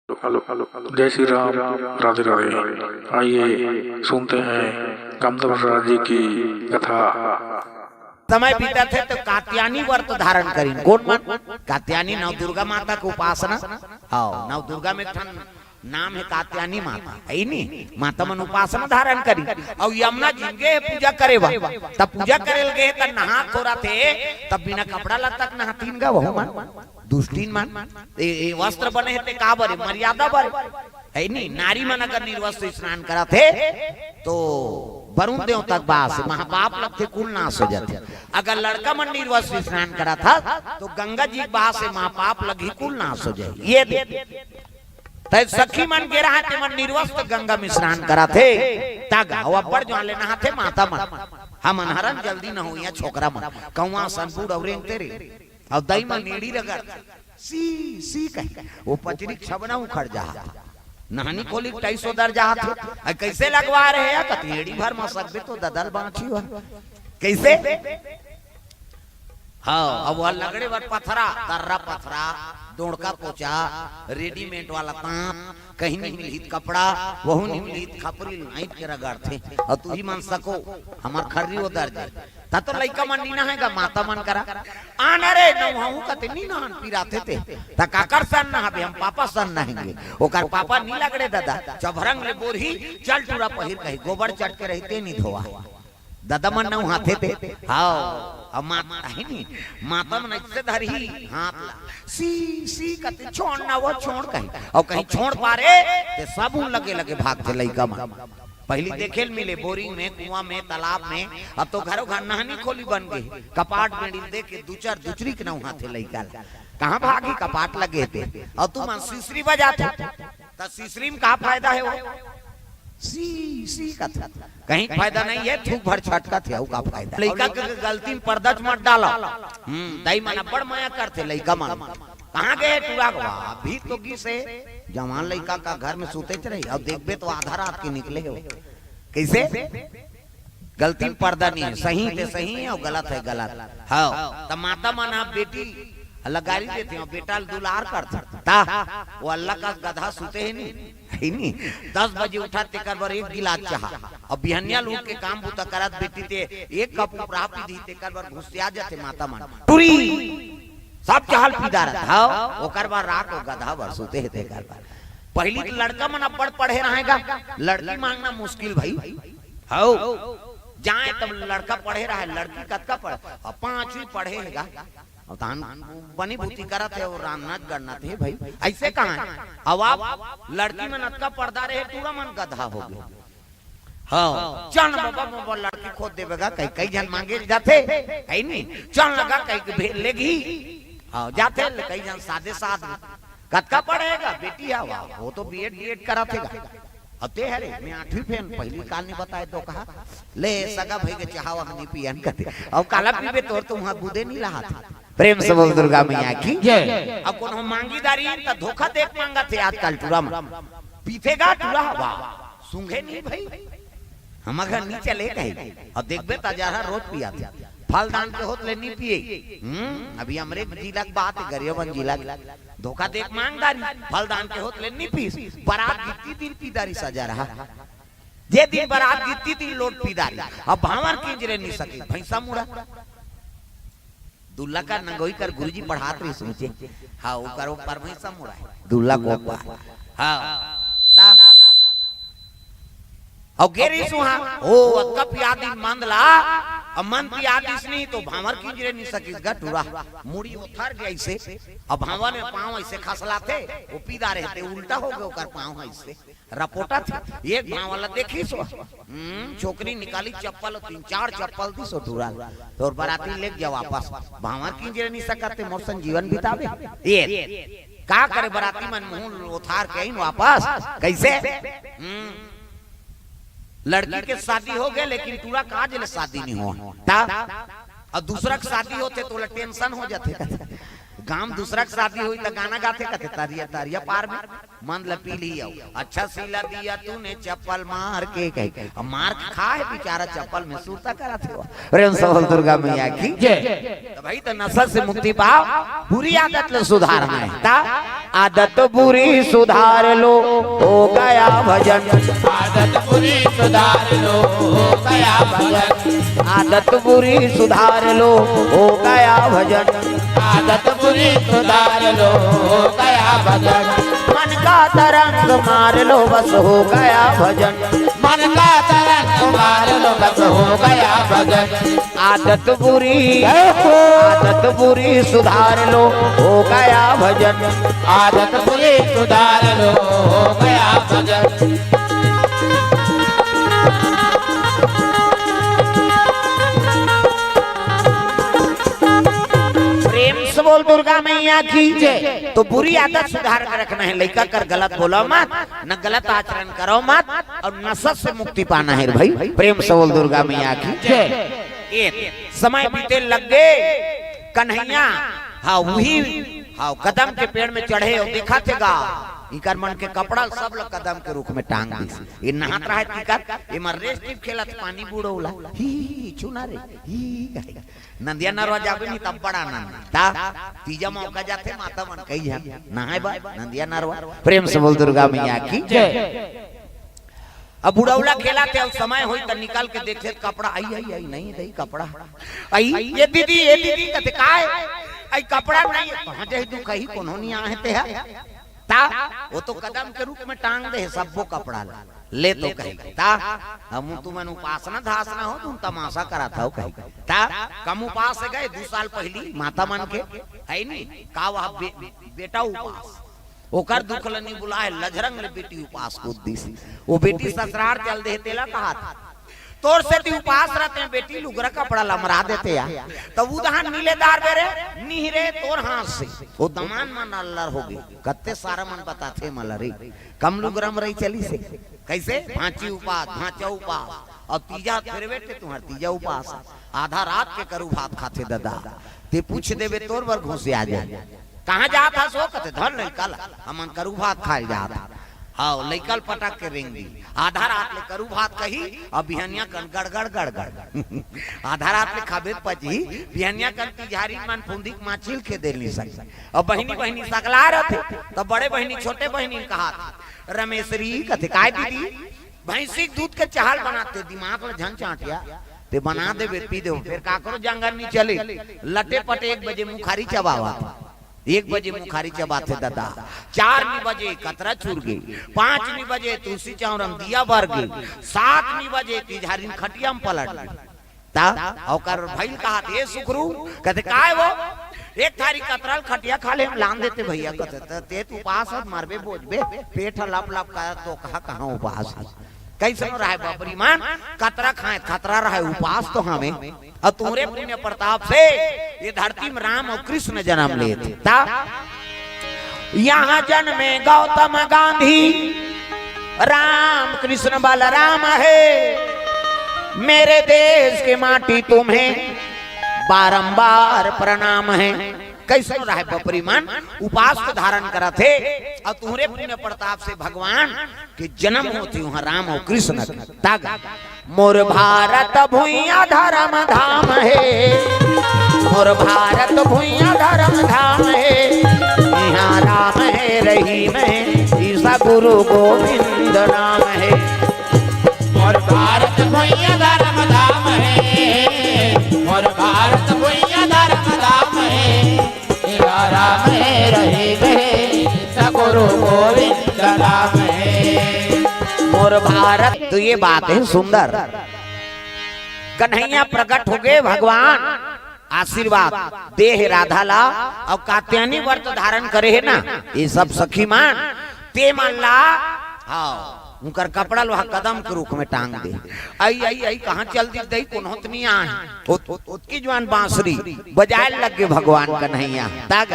जय श्री राम, राधे राधे। आइए सुनते हैं कामदेव जी की कथा। समय बीता थे तो कात्यायनी व्रत धारण करी। कौन मन? कात्यायनी नव दुर्गा माता की उपासना। हाँ, नव दुर्गा में नाम है कात्यायनी माता, है नी माता मन उपासना धारण करी। और यमुना जी गए पूजा करे बा, तब पूजा करे गए तब नहा खोरा थे, तब बिना कपड़ा लत्ता नहातीन गा वह मन दुष्टीन मन वस्त्र बने है का बरे मर्यादा बरे, है नी नारी मन अगर निर्वस्त्र स्नान करा थे तो वरुण देव तक बास महापाप लगते कुल नाश हो जाते। अगर लड़का मन निर्वस्त्र स्नान करा था तो गंगा जी बास से महापाप लगी कुल नाश हो जाए। ये तै सखी मन के रहा ते मन निर्वस्त्र गंगा में स्नान करा थे तग अब्बड़ जो लेना थे माता मन हम अनहरन जल्दी न हो या छोकरा मन कौवा सनपुर औरेंग तेरे और दई मन नेड़ी रगड़ सी सी कह वो पचरी छबना उखड़ जा नहानी खोली 250 दर जा थे कैसे लगवा रहे हैं कतेड़ी भर में सकबे तो ददल बांची हो कैसे। हाँ, अब वह लगड़े वर पथरा दर्रा पथरा दोड़का पोचा रेडीमेड वाला तांत कहीं नहीं मिलित कपड़ा वहु नहीं मिलित खपरी नाइट के रगड़ थे और तू ही मान सको हमार खर्री वो दर्ज ता तो लइका मन नी नहाएगा माता मन करा आन रे नहाऊ कते नी नहान पिराते थे ता काकर सन नहाबे हम पापा सन नहाएंगे ओकर पापा नी लगड़े दादा चभरंग ले बोरी चल टूरा पहिर कही गोबर चट के रहते नी धोआ दादा मन नौ हाथे थे। हाँ, अब माता है नी माता मन ऐसे धरी हाथ सी सी कते छोड़ ना वो छोड़ कहीं और कहीं छोड़ पारे ते सब लगे लगे भागते लइका मन पहली देखे मिले बोरिंग में कुआं में तालाब में अब तो घरों घर नहानी खोली बन गई कपाट में देख के दूचर दूसरी के नौ हाथे लइका कहाँ भागी कपाट लगे थे और तू मन सीसरी बजाते तो सीसरी में का फायदा है वो सी सी का था कहीं फायदा नहीं है थूक भर छटका थे का फायदा लइका के गलती में पर्दच मत डाला दई मन बड़ माया करते लइका मन कहां गए टूरा को अभी तो की से जवान लइका का घर में सूते रही अब देखबे तो आधा रात के निकले हो कैसे गलती में पर्दा नहीं है सही है सही है और गलत है गलत। हाँ, तब माता मन आप बेटी लगारी देते हैं बेटा दुलार करता वो अल्लाह का गधा सूते है नहीं 10 बजे उठा तेकर बर एक गिलास चाह अब बिहनिया लोग के काम बुता करत बेटी ते एक कप प्राप्ति दी तेकर बर घुसिया जाते माता मन टुरी सब चाहल पीदा रहा ओकर बार रात ओ गधा बर सूते है तेकर बार पहली तो लड़का मन अब्बड़ पढ़े रहेगा लड़की मांगना मुश्किल भाई। हाउ जाए तब लड़का पढ़े रहा है लड़की कतका पढ़े 5वीं पढ़ेगा और तान बनी भूति करत है और रामनाथ गणना थे भाई ऐसे कहां है अब आप लड़की में नतका पर्दा रहे पूरा मन गधा हो गया। हाँ, चल बाबा लड़की खोद देवेगा कई कई जन मांगे जाते है नहीं चल लगा कई लेगी। हाँ, जाते कई जन सादे साथ कतका पढ़ेगा बेटी है वो तो बीएड करा थे अते है रे मैं 8वीं फेन पहली काल नहीं बताए तो कहा ले सगा भाई के चाहवा हनी पियन करते और काला पीबे तोर तो वहां बुदे नहीं रहा था प्रेम से बोल दुर्गा मैया की जय। अब कौन मांगीदारी तो धोखा देख मांगा थे आजकल टूरा में पीथेगा टूरा वाह सूंघे नहीं भाई हम अगर नहीं चले कहीं और देखबे ताजा रोज पिया था फल दान के होत ले नहीं पिए अभी हमरे जिला की बात है गरियाबंद जिला धोखा देख मांगदारी फल दान के होत ले नहीं पी बारात गिट्टी दिन पीदारी सजा रहा जे दिन बारात गिट्टी दिन लोट पीदारी अब भावर किंजरे नहीं सके भैंसा मुड़ा दुल्ला का नंगोई कर गुरुजी पढ़ात रही सोचे। हाँ, वो करो पर भैंसा मुड़ा है दुल्ला को। हाँ, ता और गेरी सुहा ओ कप यादी मंदला अब मन की आदिस नहीं तो भावर किंजरे नहीं सकिस गटुरा मुड़ी उथर गई से अब भावर में पांव ऐसे खसला थे वो पीदा रहते उल्टा हो गए कर पांव ऐसे रपोटा थे एक भाव वाला देखी सो छोकरी निकाली चप्पल 3-4 चप्पल थी सो टूरा तो बाराती ले गया वापस भावर किंजरे नहीं सकते मौसम जीवन बितावे ये का करे बाराती मन मुंह उथार के वापस कैसे लड़की के शादी हो गए लेकिन पूरा काज ले शादी नहीं हुआ और दूसरा की शादी होते तो टेंशन हो जाते काम दूसरा की शादी हुई तो गाना गाते कहते तारिया तारिया पार में मन लपी ली आओ अच्छा सिला दिया तूने चप्पल मार के कह अब मार खा है बेचारा चप्पल में सूरता करा थे प्रेम सबल दुर्गा मैया की जय। तो भाई तो नशा से मुक्ति पाओ बुरी आदत ले सुधारना है ता आदत बुरी सुधार लो हो गया भजन आदत बुरी सुधार लो हो गया भजन आदत बुरी सुधार लो हो गया भजन आदत बुरी सुधार लो हो गया भजन मन का तरंग मार लो बस हो गया भजन मन का तरंग मार लो बस हो गया भजन आदत बुरी सुधार लो हो गया भजन आदत बुरी सुधार लो हो गया भजन प्रेम से बोल दुर्गा मैया की जय। तो बुरी आदत सुधार कर रखना है लड़का कर गलत बोलो मत न गलत आचरण करो मत और नशा से मुक्ति पाना है भाई प्रेम से बोल दुर्गा मैया की जय। एक समय बीते लग गए कन्हैया हाँ वही हाँ कदम के पेड़ में चढ़े और देखा थे गा इकर मन के कपड़ा सब लोग कदम के रुख में टांग दी ये नहात रहा है इकर ये मर रेस टिप खेलत पानी बूढ़ोला ही चुना रे ही नंदिया नरवा जाबे नहीं तब बड़ा नंद ता तीजा मौका जाते माता मन कही है नहाए बा नंदिया नरवा प्रेम से बोल दुर्गा मैया की जय। अब बुढ़ौला खेला थे अब समय हुई तो निकाल के देखे कपड़ा आई आई आई नहीं दई कपड़ा आई ये दीदी कहते काय आई कपड़ा नहीं कहां जाई तू कही कोनो नहीं आए थे ता वो तो कदम के रूप में टांग दे सबको कपड़ा ले तो कही ता हम तुमन उपासना धासना हो तुम तमाशा करा था कही ता कम उपास से गए 2 साल पहली माता मन के है नहीं का वह बेटा उपास ओकर दुख लनी बुलाए लजरंग ले बेटी उपास को दिस वो बेटी ससुराल चल दे तेला कहा था तोर से ती उपास रहते हैं बेटी लुगरा कपड़ा लमरा देते या तब उदहान नीलेदार बेरे निहरे तोर हाथ से वो दमान मन अल्लाह हो गई कत्ते सारा मन बताते मलरी कम लुगरम रही चली से कैसे भांची उपास भांचा उपास और तीजा फिर बेटे तुम्हार तीजा उपास आधा रात के करू भात खाते दादा ते पूछ देवे तोर वर घुसे आ जाए कहाँ जाता सो कहते धर नहीं कल हमन करू भात खाए जाता हाँ लैकल पटक के रेंग दी आधा रात ले करू भात कही और बिहनिया कन गड़गड़ गड़गड़ आधा रात ले खाबे पची बिहनिया कन तिजारी मन फुंदी माछिल के दे नहीं सकता और बहनी सकला रहते तो बड़े बहनी छोटे बहनी कहा रमेशरी कहते काय दीदी भैंसी दूध के चावल बनाते दिमाग में झन चाटिया ते बना दे पी दे फिर का करो जंगल नहीं चले लटे पटे 1 बजे मुखारी चबावा 1 बजे मुखारी चबाते दादा 4 बजे कतरा चूर गई 5 बजे तुलसी चौरम दिया बर गई 7 बजे तिजहारी खटिया में पलट गई ता औकर भइल कहा ए सुखरू कहते काय वो एक थारी कतरल खटिया खा ले हम लान देते भैया कहते ते तू उपास मारबे बोझबे पेट लप लप का तो कहां उपास कैसे रहा है बाबरी मान कतरा खाए खतरा रहा है उपास तो हमें और तुम्हारे पुण्य प्रताप से ये धरती में राम और कृष्ण जन्म लिए थे ता यहाँ जन्मे गौतम गांधी राम कृष्ण बलराम है मेरे देश के माटी तुम्हें बारंबार प्रणाम है कैसे रहा है बपरी मान उपास को धारण करा थे और तुम्हारे पुण्य प्रताप से भगवान के जन्म होती वहां राम और कृष्ण तागा मोर भारत भुइया धर्म धाम है मोर भारत भुइया धर्म धाम है यहाँ राम है रहीम है ईसा गुरु गोविंद नाम है मोर भारत भुइया धर्म धाम है मोर भारत भुइया धर्म धाम है राम है रहीम है सगुरु गोविंद नाम है मोर भारत। तो ये बात है सुंदर कन्हैया प्रकट हो गए भगवान आशीर्वाद देह राधा ला और कात्यायनी व्रत धारण करे है ना ये सब सखी मान ते मान ला हाँ उनकर कपड़ा लोहा कदम के रूख में टांग दे आई आई आई कहाँ चल दी दई कुनहत नहीं आए उसकी जवान बांसुरी बजाए लग गए भगवान कन्हैया ताग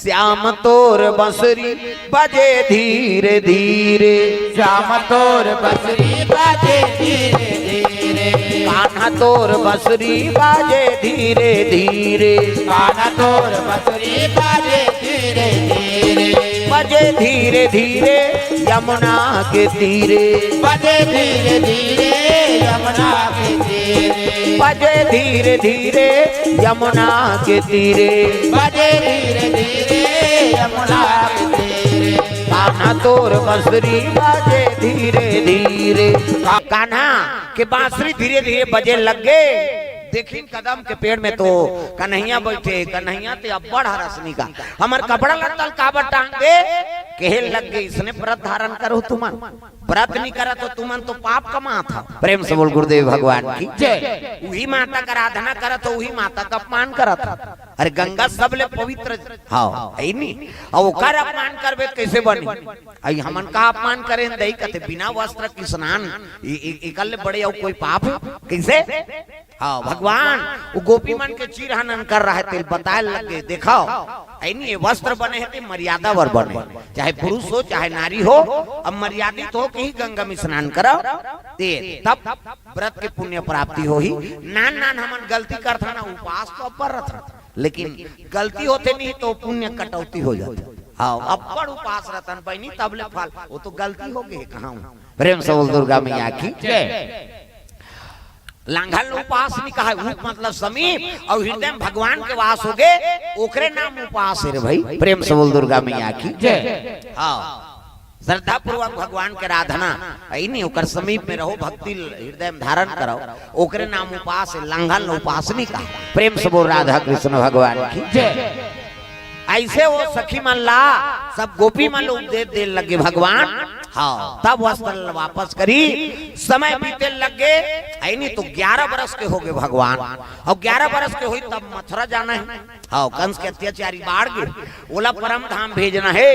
श्याम तोर बांसुरी बजे धीरे धीरे श्याम तोर बांसुरी बजे धीरे धीरे कान्हा कान्हा तोर बंसुरी बाजे धीरे धीरे, कान्हा तोर बंसुरी बाजे धीरे धीरे, बजे धीरे धीरे यमुना के तीरे, बजे धीरे धीरे यमुना के तीरे, बजे धीरे धीरे यमुना के तीरे, बजे धीरे धीरे यमुना के तीरे, कान्हा तोर बांसुरी बाजे धीरे धीरे। कान्हा के बांसुरी धीरे धीरे बजे लग गए। देखिन कदम के पेड़ में तो कन्हैया बैठे, कन्हैया ते अब्बड़ हरसनी का हमर कपड़ा लत्तल काबर टांग दे, कहे लग गए इसने व्रत धारण करो तुमन, व्रत नहीं करा तो तुमन तो पाप कमा था। प्रेम से बोल गुरुदेव भगवान की जय। वही माता का आराधना करा तो वही माता का अपमान करा था। अरे गंगा सबले पवित्र हाँ है नहीं, और ओकर अपमान करबे कैसे बनी? आई हमन का अपमान करे दई कते बिना वस्त्र की स्नान इकल्ले बड़े और कोई पाप कैसे? हाँ भगवान वो गोपी मन के चीर हनन कर रहा है, तेल बताए लगे देखाओ है नहीं, ये वस्त्र बने हैं मर्यादा वर बने, चाहे पुरुष हो चाहे नारी हो, अब मर्यादित हो के ही गंगा में स्नान करो तब व्रत के पुण्य प्राप्ति हो ही। नान नान हमन गलती करता ना, उपवास तो अपर रहता, लेकिन गलती होते नहीं तो पुण्य कटौती हो जाती। हाँ अपर उपवास रहता बहनी तब ले फल, वो तो गलती हो गई कहाँ। प्रेम से बोल दुर्गा मैया की जय। लांघल उपास नहीं कहा, मतलब समीप और हृदय भगवान के वास हो गए, ओकरे नाम उपास है रे भाई। प्रेम से बोल दुर्गा मैया की जय। हाँ श्रद्धा पूर्वक भगवान के आराधना आई नहीं, ओकर समीप में रहो, भक्ति हृदय में धारण करो, ओकरे नाम उपास है, लांघल उपास नहीं कहा। प्रेम से बोल राधा कृष्ण भगवान की जय। ऐसे वो सखी मन ला सब गोपी मन लोग दे लगे भगवान। हाँ तब वस्त्र वापस करी, समय बीते लग गए आई नहीं तो 11 बरस के हो गए भगवान, और 11 बरस के हुई तब मथुरा जाना है। हाँ कंस के अत्याचारी बाढ़ गए, ओला परम धाम भेजना है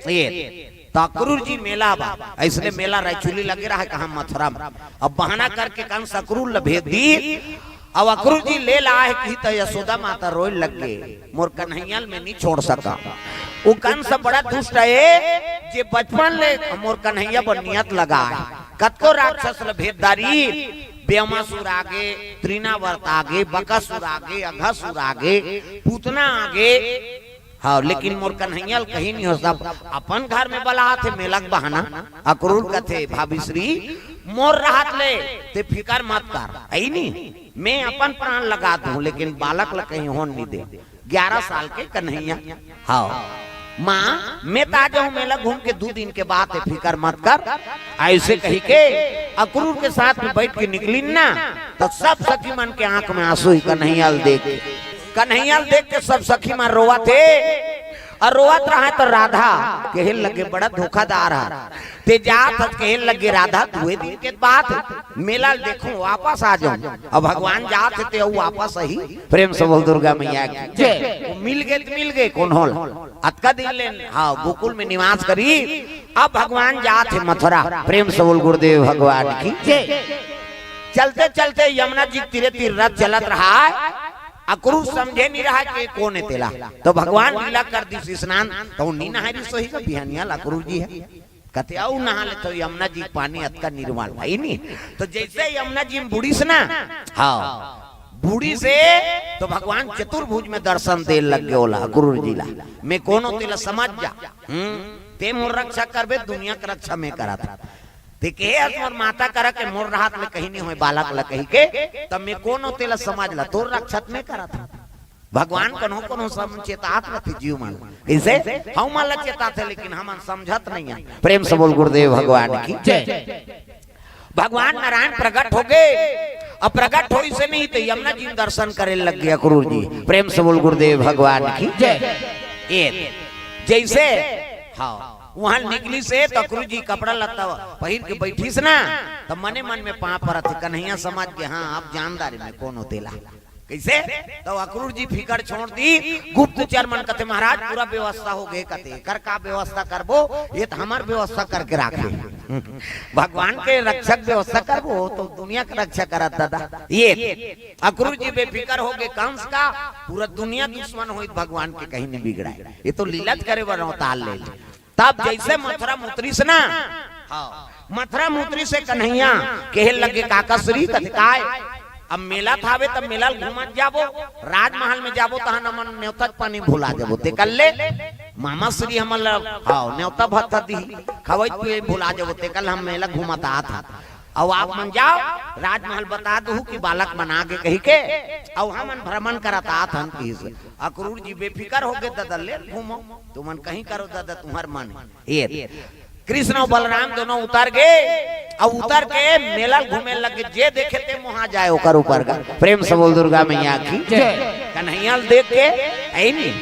ये तो अक्रूर जी मेला बा, ऐसने मेला रायचूली लगे रहा है कहा मथुरा में। अब बहाना करके कंस अक्रूर भेज दी, अब अक्रूर जी ले ला है कि तो यशोदा माता रोए लग गए, मोर कन्हैया में नहीं छोड़ सका। वो कंस बड़ा दुष्ट है, जे बचपन ले मोर कन्हैया पर नियत लगा है, कतो राक्षस भेददारी, ब्यामासुर आगे, त्रिनावर्त आगे, बकासुर आगे, अघासुर आगे, पूतना आगे। हाँ लेकिन मोर कन्हैया कहीं नहीं हो सब अपन घर में बला थे मेलक बहाना। अक्रूर कथे भाभीश्री मोर राहत ले ते फिकर मत कर, आई नहीं मैं अपन प्राण लगा दूं, लेकिन बालक ला कहीं होन नहीं दे। 11 साल के कन्हैया हाँ माँ मैं ताजा हूँ मेला घूम के 2 दिन के बाद है, फिकर मत कर। ऐसे कही के अक्रूर के साथ में बैठ के निकली ना तो सब सखी मन के आंख में आंसू ही कन्हैया देख के सब सखी मन रोवा थे, और रोवत रहा तो राधा कहे लगे बड़ा धोखादार है, ते जात कहे लगे राधा 2 दिन के बाद मेला देखो वापस आ जाऊं, अब भगवान जात थे वापस ही। प्रेम से बोल दुर्गा मैया की जय। मिल गए कौन होल अतका दिन ले हाँ गोकुल में निवास करी, अब भगवान जात है मथुरा। प्रेम से बोल गुरुदेव भगवान की जय। चलते चलते यमुना जी तीरे तीर रथ चलत रहा है, अक्रूर समझे नहीं रहा कि कौन है तेला, तो भगवान लीला कर दी स्नान, तो नी नहारी सोही का बिहानिया अक्रूर जी है कहते आओ नहा ले, तो यमुना जी पानी अतका निर्मल भाई नहीं। तो जैसे यमुना जी में बूढ़ी से ना हाँ बूढ़ी से तो भगवान चतुर्भुज में दर्शन दे लग गए ओला अक्रूर जी ला, मैं कौन हो तेला समझ जा, ते मोर रक्षा करबे दुनिया का रक्षा में करा था, मोर माता करा के मोर राहत में कहीं नहीं हो बालक ला कही के, तब मैं कौन होते ला समझ ला तोर रक्षक में करा था। भगवान कनो सब चेतात रहते जीव मान इसे हम मान ला चेतात है, लेकिन हम समझत नहीं है। प्रेम से बोल गुरुदेव भगवान की जय। भगवान नारायण प्रकट हो गए, अब प्रकट हो से नहीं तो यमुना जी दर्शन करे लग गया अक्रूर जी। प्रेम से बोल गुरुदेव भगवान की जय। जैसे हाँ वहां निकली से तो अक्रूर जी कपड़ा लत्ता पहिर के बैठी से ना, तो मने मन में पाप पर कन्हैया समझ के हाँ आप जानदारी में कौन होतेला कैसे, तो अक्रूर जी फिकर छोड़ दी। गुप्तचर मन कहते महाराज पूरा व्यवस्था हो गए, कहते कर का व्यवस्था करबो, ये तो हमार व्यवस्था करके राखे भगवान के रक्षक व्यवस्था करबो तो दुनिया का रक्षा करा दादा। ये अक्रूर जी बेफिकर हो गए, कंस का पूरा दुनिया दुश्मन हो भगवान के कहीं नहीं बिगड़ाए, ये तो लीलत करे बरताल ले। तब जैसे मथुरा मुतरी से ना हाँ मथुरा मुतरी से कन्हैया कहे लगे काकाश्री कथिकाय अब मेला थावे तब मेला घूमत जाबो, राजमहल में जाबो तहां नमन न्योता पानी भुला जाबो ते कल्ले मामा श्री हमल हां न्योता भत्ता दी खवई पे भुला जाबो ते कल हम मेला घूमत आ था। अब आप मन जाओ राजमहल बता दू कि बालक बना के कही के अब हमन भ्रमण करता था अक्रूर जी बेफिकर हो गए दादा ले घूमो तुमन कहीं करो दादा तुम्हार मन ये कृष्ण और बलराम दोनों उतर गए अब उतर के मेला घूमे लगे जे देखे ते वहां जाए ओकर ऊपर का प्रेम से बोल दुर्गा मैया की कन्हैया देख के आई नहीं